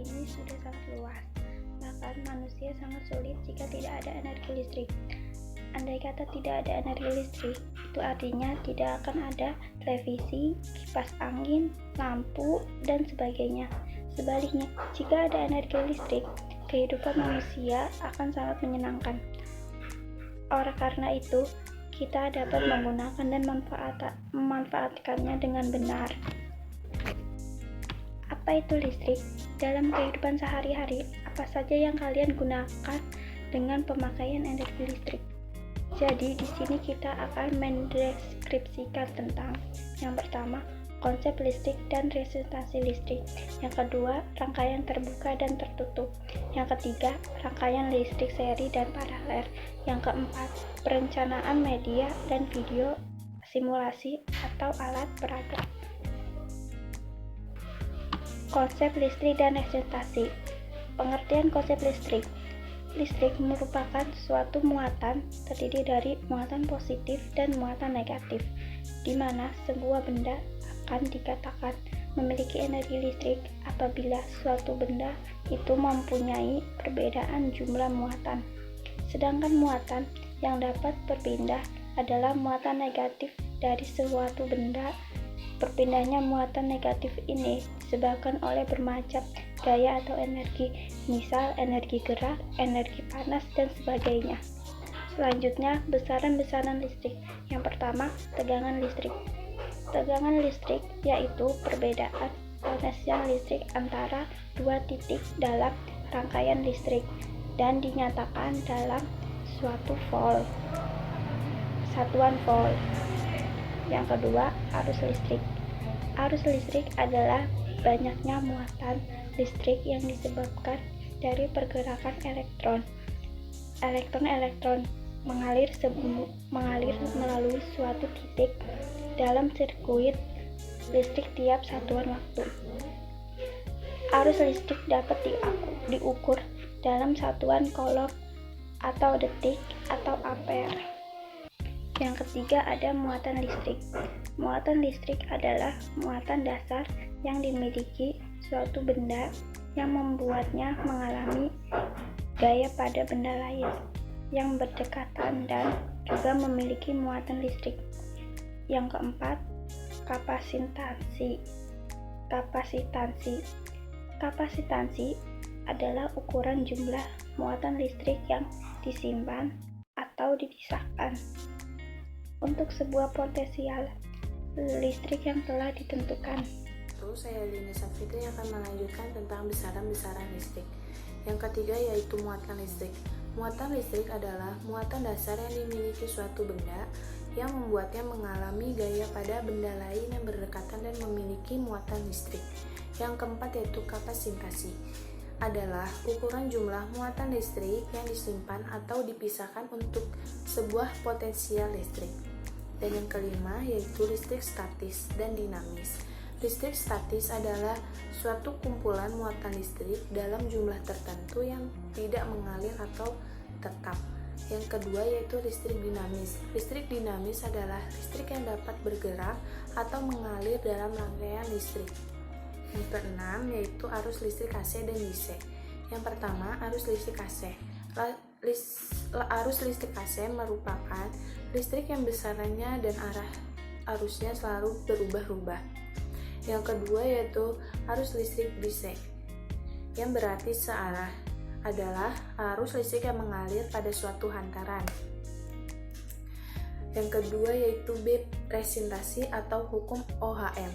ini sudah sangat luas. Bahkan manusia sangat sulit jika tidak ada energi listrik. Andai kata tidak ada energi listrik, itu artinya tidak akan ada televisi, kipas angin, lampu, dan sebagainya. Sebaliknya, jika ada energi listrik, kehidupan manusia akan sangat menyenangkan. Oleh karena itu, kita dapat menggunakan dan memanfaatkannya dengan benar. Apa itu listrik? Dalam kehidupan sehari-hari, apa saja yang kalian gunakan dengan pemakaian energi listrik? Jadi, di sini kita akan mendeskripsikan tentang yang pertama, konsep listrik dan resistasi listrik. Yang kedua, rangkaian terbuka dan tertutup. Yang ketiga, rangkaian listrik seri dan paralel. Yang keempat, perencanaan media dan video simulasi atau alat peraga. Konsep listrik dan resistasi. Pengertian konsep listrik. Listrik merupakan suatu muatan terdiri dari muatan positif dan muatan negatif, di mana sebuah benda akan dikatakan memiliki energi listrik apabila suatu benda itu mempunyai perbedaan jumlah muatan. Sedangkan muatan yang dapat berpindah adalah muatan negatif dari suatu benda. Perpindahnya muatan negatif ini disebabkan oleh bermacam gaya atau energi, misal energi gerak, energi panas, dan sebagainya. Selanjutnya, besaran-besaran listrik. Yang pertama, tegangan listrik. Tegangan listrik yaitu perbedaan potensial listrik antara dua titik dalam rangkaian listrik dan dinyatakan dalam suatu volt, satuan volt. Yang kedua, arus listrik. Arus listrik adalah banyaknya muatan listrik yang disebabkan dari pergerakan elektron. Elektron-elektron mengalir melalui suatu titik dalam sirkuit listrik tiap satuan waktu. Arus listrik dapat diukur dalam satuan coulomb atau detik atau ampere. Yang ketiga, ada muatan listrik. Muatan listrik adalah muatan dasar yang dimiliki suatu benda yang membuatnya mengalami gaya pada benda lain yang berdekatan dan juga memiliki muatan listrik. Yang keempat, kapasitansi. Kapasitansi adalah ukuran jumlah muatan listrik yang disimpan atau dipisahkan untuk sebuah potensial listrik yang telah ditentukan. Saya Lina Safitri akan melanjutkan tentang besaran-besaran listrik. Yang ketiga yaitu muatan listrik. Muatan listrik adalah muatan dasar yang dimiliki suatu benda yang membuatnya mengalami gaya pada benda lain yang berdekatan dan memiliki muatan listrik. Yang keempat yaitu kapasitasi. Adalah ukuran jumlah muatan listrik yang disimpan atau dipisahkan untuk sebuah potensial listrik. Dan yang kelima yaitu listrik statis dan dinamis. Listrik statis adalah suatu kumpulan muatan listrik dalam jumlah tertentu yang tidak mengalir atau tetap. Yang kedua yaitu listrik dinamis. Listrik dinamis adalah listrik yang dapat bergerak atau mengalir dalam rangkaian listrik. Yang keenam yaitu arus listrik AC dan DC. Yang pertama, arus listrik AC. Arus listrik AC merupakan listrik yang besarannya dan arah arusnya selalu berubah-ubah. Yang kedua yaitu arus listrik DC, yang berarti searah, adalah arus listrik yang mengalir pada suatu hantaran. Yang kedua yaitu B, resistasi atau hukum Ohm.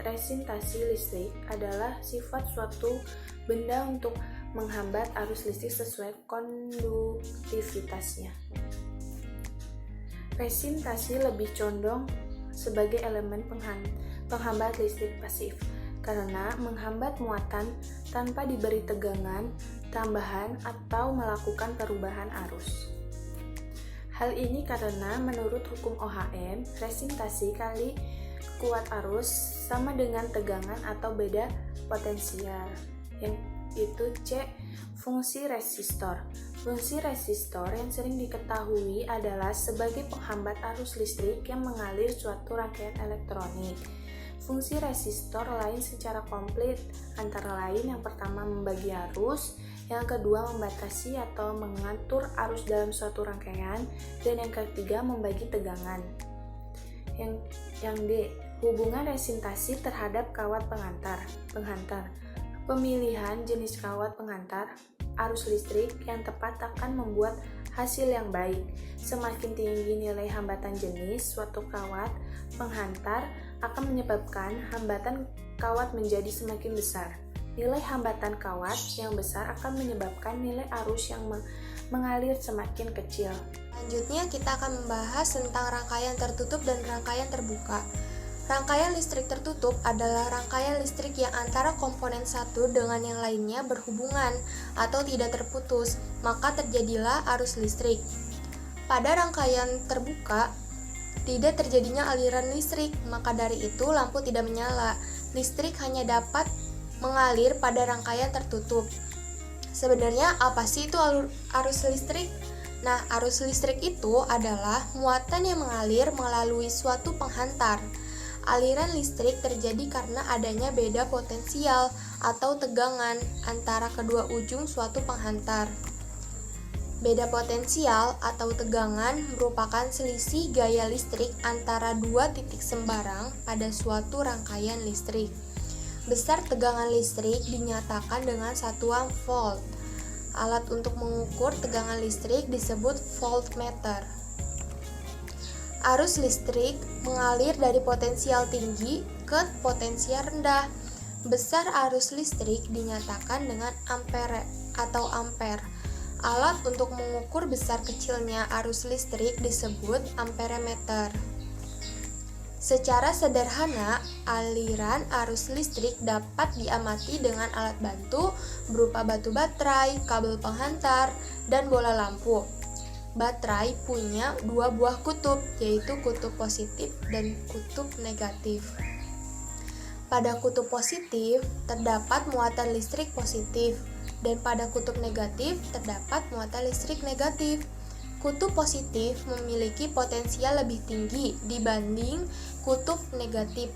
Resistasi listrik adalah sifat suatu benda untuk menghambat arus listrik sesuai konduktivitasnya. Resistasi lebih condong sebagai elemen penghambat listrik pasif karena menghambat muatan tanpa diberi tegangan tambahan atau melakukan perubahan arus. Hal ini karena menurut hukum Ohm, resistasi kali kuat arus sama dengan tegangan atau beda potensial. Yang itu C, fungsi resistor. Fungsi resistor yang sering diketahui adalah sebagai penghambat arus listrik yang mengalir suatu rangkaian elektronik. Fungsi resistor lain secara komplit, antara lain yang pertama membagi arus, yang kedua membatasi atau mengatur arus dalam suatu rangkaian, dan yang ketiga membagi tegangan. Yang D, hubungan resistasi terhadap kawat penghantar. Pemilihan jenis kawat penghantar arus listrik yang tepat akan membuat hasil yang baik. Semakin tinggi nilai hambatan jenis suatu kawat penghantar akan menyebabkan hambatan kawat menjadi semakin besar. Nilai hambatan kawat yang besar akan menyebabkan nilai arus yang mengalir semakin kecil. Selanjutnya kita akan membahas tentang rangkaian tertutup dan rangkaian terbuka. Rangkaian listrik tertutup adalah rangkaian listrik yang antara komponen satu dengan yang lainnya berhubungan atau tidak terputus, maka terjadilah arus listrik. Pada rangkaian terbuka, tidak terjadinya aliran listrik, maka dari itu lampu tidak menyala. Listrik hanya dapat mengalir pada rangkaian tertutup. Sebenarnya apa sih itu arus listrik? Nah, arus listrik itu adalah muatan yang mengalir melalui suatu penghantar. Aliran listrik terjadi karena adanya beda potensial atau tegangan antara kedua ujung suatu penghantar. Beda potensial atau tegangan merupakan selisih gaya listrik antara dua titik sembarang pada suatu rangkaian listrik. Besar tegangan listrik dinyatakan dengan satuan volt. Alat untuk mengukur tegangan listrik disebut voltmeter. Arus listrik mengalir dari potensial tinggi ke potensial rendah. Besar arus listrik dinyatakan dengan ampere atau ampere. Alat untuk mengukur besar kecilnya arus listrik disebut amperemeter. Secara sederhana, aliran arus listrik dapat diamati dengan alat bantu berupa batu baterai, kabel penghantar, dan bola lampu. Baterai punya dua buah kutub, yaitu kutub positif dan kutub negatif. Pada kutub positif terdapat muatan listrik positif, dan pada kutub negatif terdapat muatan listrik negatif. Kutub positif memiliki potensial lebih tinggi dibanding kutub negatif.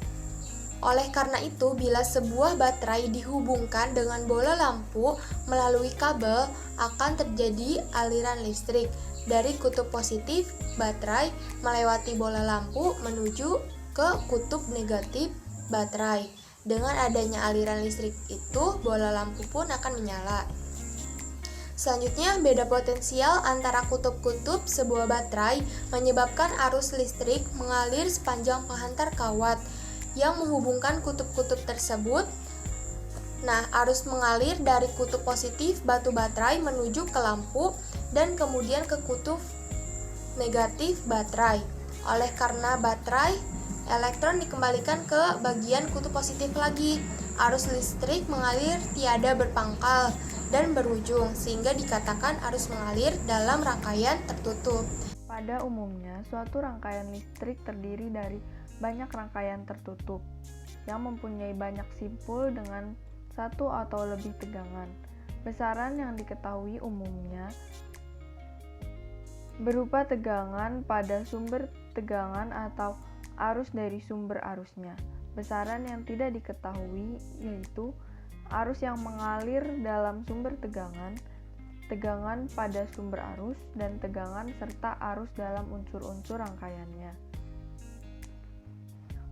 Oleh karena itu, bila sebuah baterai dihubungkan dengan bola lampu melalui kabel, akan terjadi aliran listrik dari kutub positif baterai melewati bola lampu menuju ke kutub negatif baterai. Dengan adanya aliran listrik itu, bola lampu pun akan menyala. Selanjutnya, beda potensial antara kutub-kutub sebuah baterai menyebabkan arus listrik mengalir sepanjang penghantar kawat yang menghubungkan kutub-kutub tersebut. Nah, arus mengalir dari kutub positif batu baterai menuju ke lampu dan kemudian ke kutub negatif baterai. Oleh karena baterai, elektron dikembalikan ke bagian kutub positif lagi. Arus listrik mengalir tiada berpangkal dan berujung, sehingga dikatakan arus mengalir dalam rangkaian tertutup. Pada umumnya, suatu rangkaian listrik terdiri dari banyak rangkaian tertutup yang mempunyai banyak simpul dengan satu atau lebih tegangan. Besaran yang diketahui umumnya berupa tegangan pada sumber tegangan atau arus dari sumber arusnya. Besaran yang tidak diketahui yaitu arus yang mengalir dalam sumber tegangan, tegangan pada sumber arus, dan tegangan serta arus dalam unsur-unsur rangkaiannya.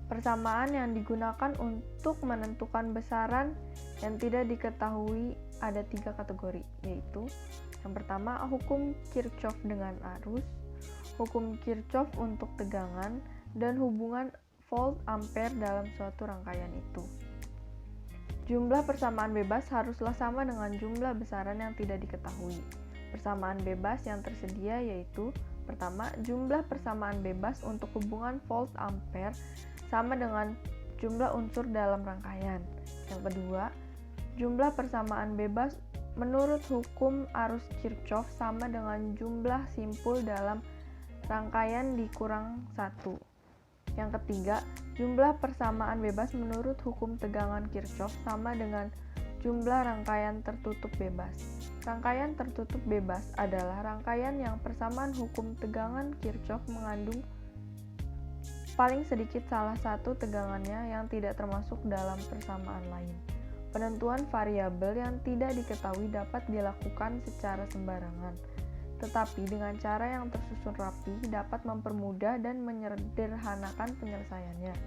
Persamaan yang digunakan untuk menentukan besaran yang tidak diketahui ada 3 kategori, yaitu yang pertama, hukum Kirchhoff dengan arus, hukum Kirchhoff untuk tegangan, dan hubungan volt ampere dalam suatu rangkaian itu. Jumlah persamaan bebas haruslah sama dengan jumlah besaran yang tidak diketahui. Persamaan bebas yang tersedia yaitu pertama, jumlah persamaan bebas untuk hubungan volt ampere sama dengan jumlah unsur dalam rangkaian. Yang kedua, jumlah persamaan bebas menurut hukum arus Kirchhoff sama dengan jumlah simpul dalam rangkaian dikurang 1. Yang ketiga, jumlah persamaan bebas menurut hukum tegangan Kirchhoff sama dengan jumlah rangkaian tertutup bebas. Rangkaian tertutup bebas adalah rangkaian yang persamaan hukum tegangan Kirchhoff mengandung paling sedikit salah satu tegangannya yang tidak termasuk dalam persamaan lain. Penentuan variabel yang tidak diketahui dapat dilakukan secara sembarangan, tetapi dengan cara yang tersusun rapi dapat mempermudah dan menyederhanakan penyelesaiannya.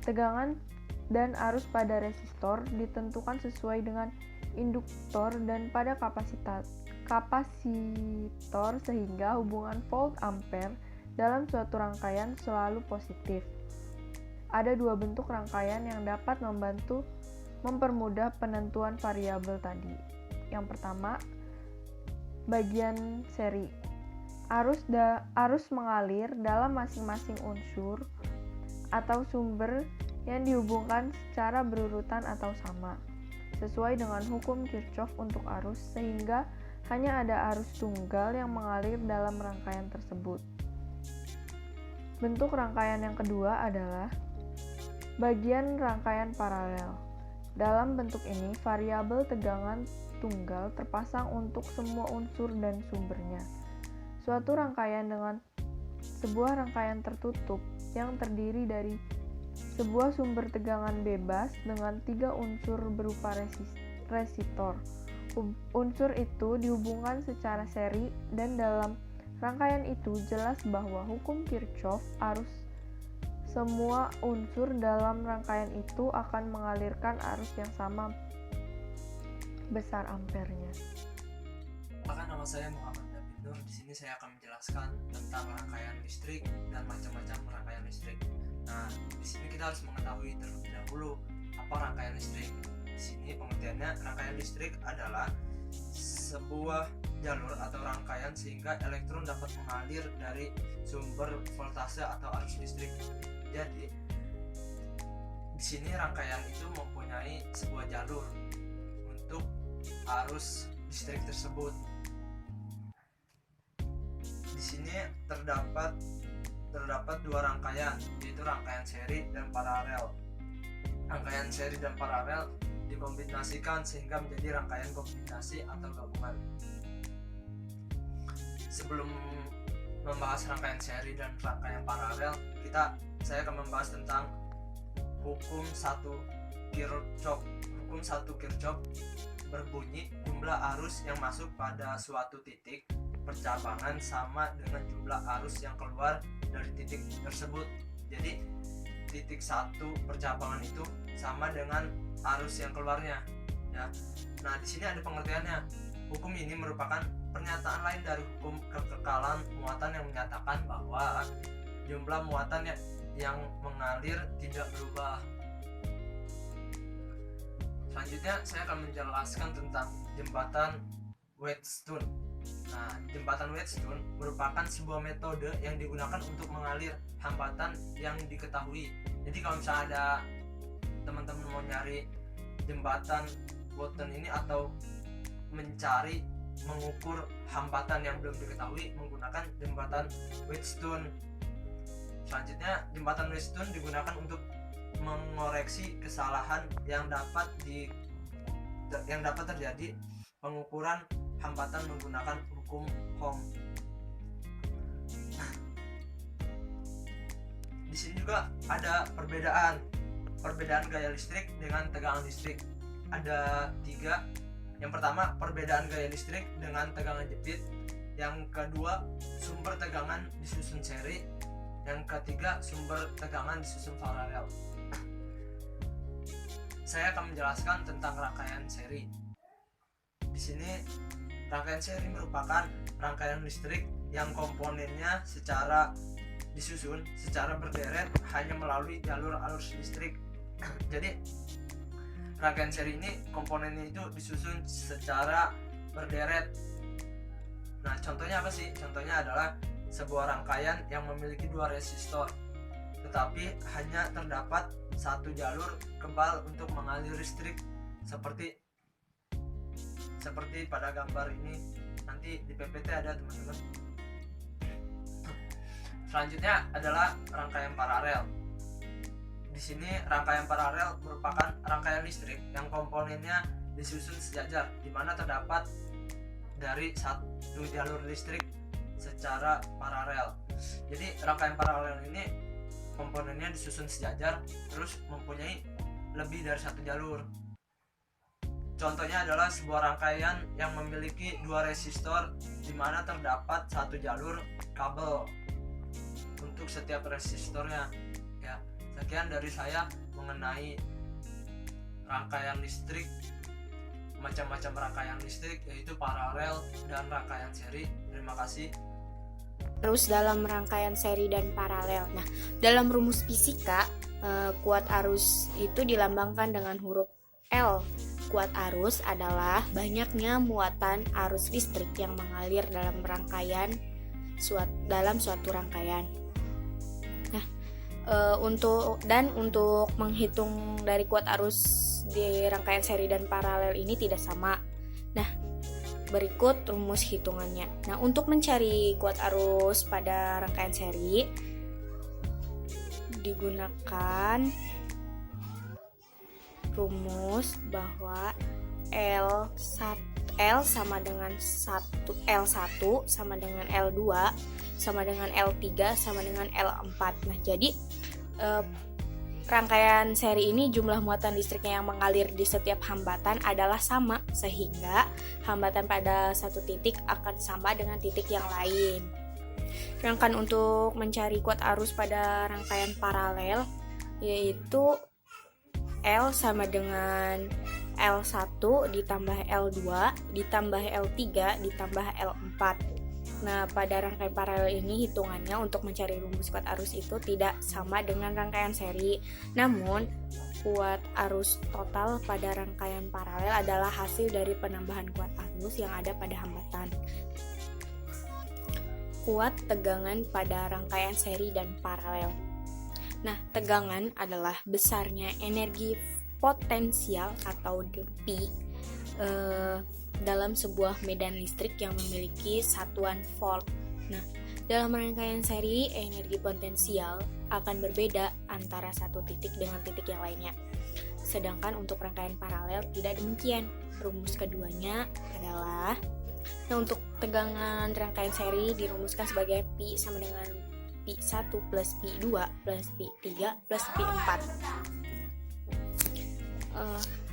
Tegangan dan arus pada resistor ditentukan sesuai dengan induktor dan pada kapasitor sehingga hubungan volt ampere dalam suatu rangkaian selalu positif. Ada dua bentuk rangkaian yang dapat mempermudah penentuan variabel tadi. Yang pertama, bagian seri. Arus mengalir dalam masing-masing unsur atau sumber yang dihubungkan secara berurutan atau sama, sesuai dengan hukum Kirchhoff untuk arus, sehingga hanya ada arus tunggal yang mengalir dalam rangkaian tersebut. Bentuk rangkaian yang kedua adalah bagian rangkaian paralel. Dalam bentuk ini, variabel tegangan tunggal terpasang untuk semua unsur dan sumbernya. Suatu rangkaian dengan sebuah rangkaian tertutup yang terdiri dari sebuah sumber tegangan bebas dengan 3 unsur berupa resistor. Unsur itu dihubungkan secara seri dan dalam rangkaian itu jelas bahwa hukum Kirchhoff arus semua unsur dalam rangkaian itu akan mengalirkan arus yang sama besar ampernya. Nama saya Muhammad David Nur. Di sini saya akan menjelaskan tentang rangkaian listrik dan macam-macam rangkaian listrik. Nah, di sini kita harus mengetahui terlebih dahulu apa rangkaian listrik. Di sini pengertiannya, rangkaian listrik adalah sebuah jalur atau rangkaian sehingga elektron dapat mengalir dari sumber voltase atau arus listrik. Jadi di sini rangkaian itu mempunyai sebuah jalur untuk arus listrik tersebut. Di sini terdapat dua rangkaian, yaitu rangkaian seri dan paralel. Rangkaian seri dan paralel dikombinasikan sehingga menjadi rangkaian kombinasi atau gabungan. Sebelum membahas rangkaian seri dan rangkaian paralel, saya akan membahas tentang hukum 1 Kirchhoff. Hukum 1 Kirchhoff berbunyi jumlah arus yang masuk pada suatu titik percabangan sama dengan jumlah arus yang keluar dari titik tersebut. Jadi titik 1 percabangan itu sama dengan arus yang keluarnya, ya. Nah, di sini ada pengertiannya. Hukum ini merupakan pernyataan lain dari hukum kekekalan muatan yang menyatakan bahwa jumlah muatan yang mengalir tidak berubah. Selanjutnya saya akan menjelaskan tentang jembatan Wheatstone. Nah, jembatan Wheatstone merupakan sebuah metode yang digunakan untuk mengalir hambatan yang diketahui. Jadi kalau misalnya ada teman-teman mau nyari jembatan Wheatstone ini atau mengukur hambatan yang belum diketahui menggunakan jembatan Wheatstone. Selanjutnya, jembatan Wheatstone digunakan untuk mengoreksi kesalahan yang dapat terjadi pengukuran hambatan menggunakan hukum Ohm. Di sini juga ada perbedaan gaya listrik dengan tegangan listrik. Ada 3. Yang pertama, perbedaan gaya listrik dengan tegangan jepit. Yang kedua, sumber tegangan disusun seri. Yang ketiga, sumber tegangan disusun paralel. Saya akan menjelaskan tentang rangkaian seri. Di sini, rangkaian seri merupakan rangkaian listrik yang komponennya disusun secara berderet hanya melalui jalur arus listrik. Jadi, rangkaian seri ini komponennya itu disusun secara berderet. Nah, contohnya apa sih? Contohnya adalah sebuah rangkaian yang memiliki 2 resistor, tetapi hanya terdapat 1 jalur kebal untuk mengalir listrik, seperti pada gambar ini. Nanti di PPT ada, teman-teman. Selanjutnya adalah rangkaian paralel. Di sini rangkaian paralel merupakan rangkaian listrik yang komponennya disusun sejajar, di mana terdapat dari 1 jalur listrik secara paralel. Jadi rangkaian paralel ini komponennya disusun sejajar terus mempunyai lebih dari satu jalur. Contohnya adalah sebuah rangkaian yang memiliki dua resistor di mana terdapat satu jalur kabel untuk setiap resistornya. Ya, sekian dari saya mengenai rangkaian listrik, macam-macam rangkaian listrik yaitu paralel dan rangkaian seri. Terima kasih. Terus dalam rangkaian seri dan paralel. Nah, dalam rumus fisika, kuat arus itu dilambangkan dengan huruf L. Kuat arus adalah banyaknya muatan arus listrik yang mengalir dalam suatu rangkaian. Nah, untuk menghitung dari kuat arus di rangkaian seri dan paralel ini tidak sama. Nah, berikut rumus hitungannya. Nah, untuk mencari kuat arus pada rangkaian seri digunakan rumus bahwa L sama dengan L1 sama dengan L2 sama dengan L3 sama dengan L4. Nah, jadi rangkaian seri ini jumlah muatan listriknya yang mengalir di setiap hambatan adalah sama, sehingga hambatan pada satu titik akan sama dengan titik yang lain. Sedangkan untuk mencari kuat arus pada rangkaian paralel, yaitu L sama dengan L1 ditambah L2 ditambah L3 ditambah L4. Nah, pada rangkaian paralel ini hitungannya untuk mencari rumus kuat arus itu tidak sama dengan rangkaian seri. Namun, kuat arus total pada rangkaian paralel adalah hasil dari penambahan kuat arus yang ada pada hambatan. Kuat tegangan pada rangkaian seri dan paralel. Nah, tegangan adalah besarnya energi potensial atau P dalam sebuah medan listrik yang memiliki satuan volt. Nah, dalam rangkaian seri, energi potensial akan berbeda antara satu titik dengan titik yang lainnya. Sedangkan untuk rangkaian paralel tidak demikian. Rumus keduanya adalah, untuk tegangan rangkaian seri dirumuskan sebagai P sama dengan P1 plus P2 plus P3 plus P4.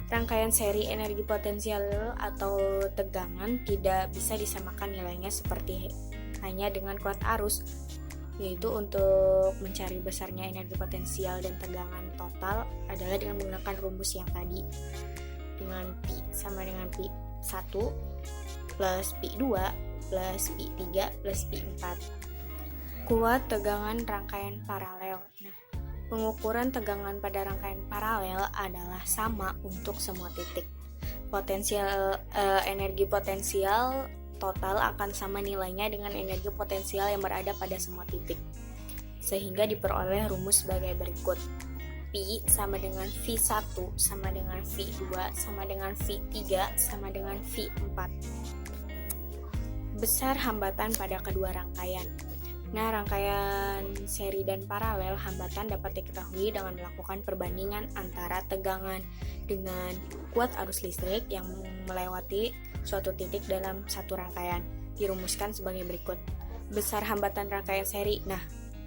Rangkaian seri energi potensial atau tegangan tidak bisa disamakan nilainya seperti hanya dengan kuat arus, yaitu untuk mencari besarnya energi potensial dan tegangan total adalah dengan menggunakan rumus yang tadi, dengan P sama dengan P1 plus P2 plus P3 plus P4. Kuat tegangan rangkaian paralel. Nah, pengukuran tegangan pada rangkaian paralel adalah sama untuk semua titik. Energi potensial total akan sama nilainya dengan energi potensial yang berada pada semua titik, sehingga diperoleh rumus sebagai berikut. P sama dengan V1 sama dengan V2 sama dengan V3 sama dengan V4. Besar hambatan pada kedua rangkaian. Nah, rangkaian seri dan paralel hambatan dapat diketahui dengan melakukan perbandingan antara tegangan dengan kuat arus listrik yang melewati suatu titik dalam satu rangkaian. Dirumuskan sebagai berikut. Besar hambatan rangkaian seri. Nah,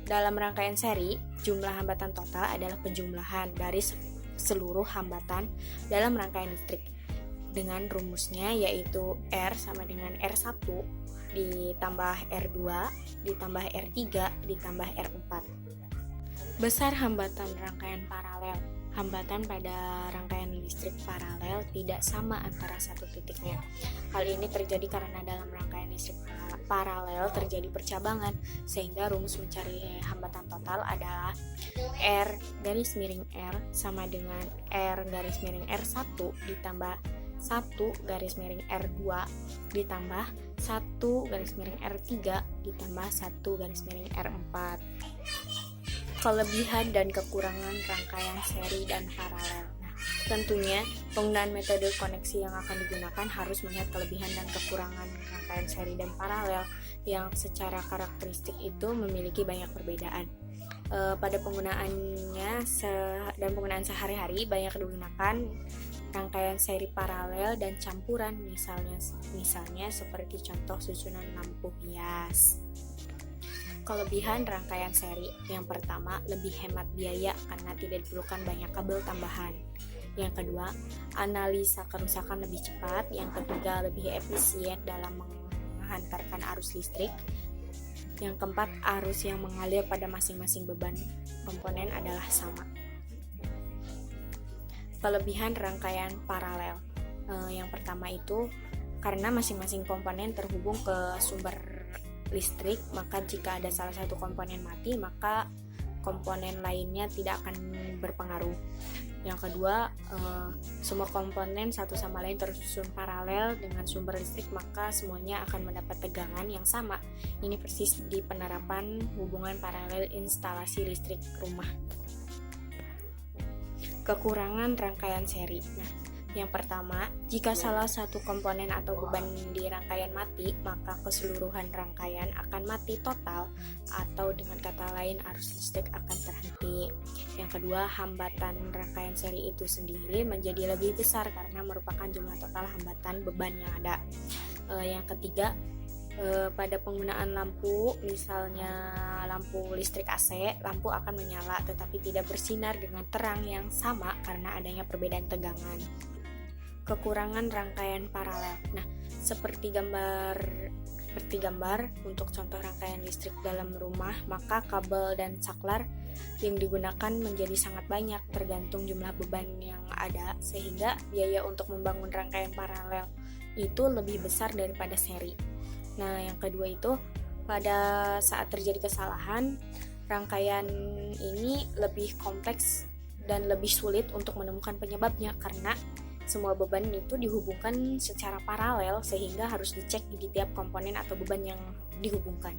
dalam rangkaian seri, jumlah hambatan total adalah penjumlahan dari seluruh hambatan dalam rangkaian listrik. Dengan rumusnya yaitu R sama dengan R1 ditambah R2 ditambah R3 ditambah R4. Besar hambatan rangkaian paralel. Hambatan pada rangkaian listrik paralel tidak sama antara satu titiknya. Hal ini terjadi karena dalam rangkaian listrik paralel terjadi percabangan, sehingga rumus mencari hambatan total adalah R garis miring R sama dengan R garis miring R1 ditambah 1 garis miring R2 ditambah 1 garis miring R3 ditambah 1 garis miring R4. Kelebihan dan kekurangan rangkaian seri dan paralel. Nah, tentunya penggunaan metode koneksi yang akan digunakan harus melihat kelebihan dan kekurangan rangkaian seri dan paralel yang secara karakteristik itu memiliki banyak perbedaan. Pada penggunaannya dan penggunaan sehari-hari banyak digunakan rangkaian seri paralel dan campuran, misalnya seperti contoh susunan lampu hias. Kelebihan rangkaian seri. Yang pertama, lebih hemat biaya karena tidak diperlukan banyak kabel tambahan. Yang kedua, analisa kerusakan lebih cepat. Yang ketiga, lebih efisien dalam menghantarkan arus listrik. Yang keempat, arus yang mengalir pada masing-masing beban komponen adalah sama. Kelebihan rangkaian paralel. Yang pertama itu, karena masing-masing komponen terhubung ke sumber listrik, maka jika ada salah satu komponen mati, maka komponen lainnya tidak akan berpengaruh. Yang kedua, semua komponen satu sama lain tersusun paralel dengan sumber listrik, maka semuanya akan mendapat tegangan yang sama. Ini persis di penerapan hubungan paralel instalasi listrik rumah. Kekurangan rangkaian seri. Yang pertama, jika salah satu komponen atau beban di rangkaian mati, maka keseluruhan rangkaian akan mati total, atau dengan kata lain arus listrik akan terhenti. Yang kedua, hambatan rangkaian seri itu sendiri menjadi lebih besar karena merupakan jumlah total hambatan beban yang ada. Yang ketiga, pada penggunaan lampu, misalnya lampu listrik AC, lampu akan menyala tetapi tidak bersinar dengan terang yang sama karena adanya perbedaan tegangan. Kekurangan rangkaian paralel. Seperti gambar untuk contoh rangkaian listrik dalam rumah, maka kabel dan saklar yang digunakan menjadi sangat banyak tergantung jumlah beban yang ada, sehingga biaya untuk membangun rangkaian paralel itu lebih besar daripada seri. Yang kedua itu, pada saat terjadi kesalahan, rangkaian ini lebih kompleks dan lebih sulit untuk menemukan penyebabnya karena semua beban itu dihubungkan secara paralel sehingga harus dicek di tiap komponen atau beban yang dihubungkan.